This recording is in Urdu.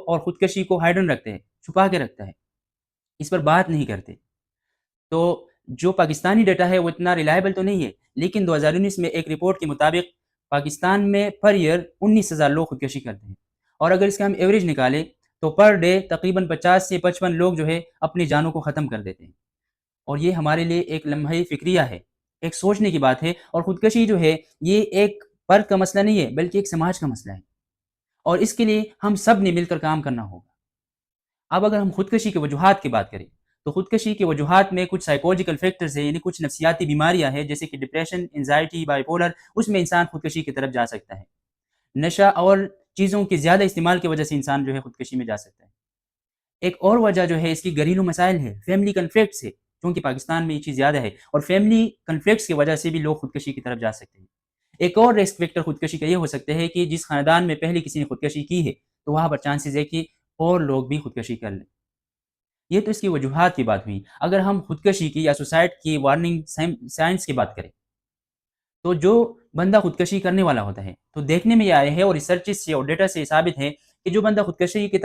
اور خودکشی کو ہائڈن رکھتے ہیں، چھپا کے رکھتا ہے، اس پر بات نہیں کرتے۔ تو جو پاکستانی ڈیٹا ہے وہ اتنا ریلائبل تو نہیں ہے، لیکن 2019 میں ایک رپورٹ کے مطابق پاکستان میں پر ایئر 19,000 لوگ خودکشی کرتے ہیں، اور اگر اس کا ہم ایوریج نکالیں تو پر ڈے تقریباً 50 سے 55 لوگ جو ہے اپنی جانوں کو ختم کر دیتے ہیں، اور یہ ہمارے لیے ایک لمحہ فکریہ ہے، ایک سوچنے کی بات ہے۔ اور خودکشی جو ہے یہ ایک فرد کا مسئلہ نہیں ہے بلکہ ایک سماج کا مسئلہ ہے، اور اس کے لیے ہم سب نے مل کر کام کرنا ہوگا۔ اب اگر ہم خودکشی کے وجوہات کی بات کریں تو خودکشی کے وجوہات میں کچھ سائیکولوجیکل فیکٹرز ہیں، یعنی کچھ نفسیاتی بیماریاں ہیں جیسے کہ ڈپریشن، انزائٹی، بائی پولر، اس میں انسان خودکشی کی طرف جا سکتا ہے۔ نشہ اور چیزوں کے زیادہ استعمال کی وجہ سے انسان جو ہے خودکشی میں جا سکتا ہے۔ ایک اور وجہ جو ہے اس کی گھریلو مسائل ہے، فیملی کنفلکٹس ہے، کیونکہ پاکستان میں یہ چیز زیادہ ہے، اور فیملی کنفلکٹس کی وجہ سے بھی لوگ خودکشی کی طرف جا سکتے ہیں۔ ایک اور رسک فیکٹر خودکشی کا یہ ہو سکتا ہے کہ جس خاندان میں پہلے کسی نے خودکشی کی ہے تو وہاں پر چانسز ہے کہ اور لوگ بھی خودکشی کر لیں۔ یہ تو اس کی وجوہات کی بات ہوئی۔ اگر ہم خودکشی کی یا سوسائڈ کی وارننگ سائنس کی بات کریں تو جو بندہ خودکشی کرنے والا ہوتا ہے تو دیکھنے میں یہ آئے ہے اور ریسرچ سے اور ڈیٹا سے ثابت ہے کہ جو بندہ خودکشی کی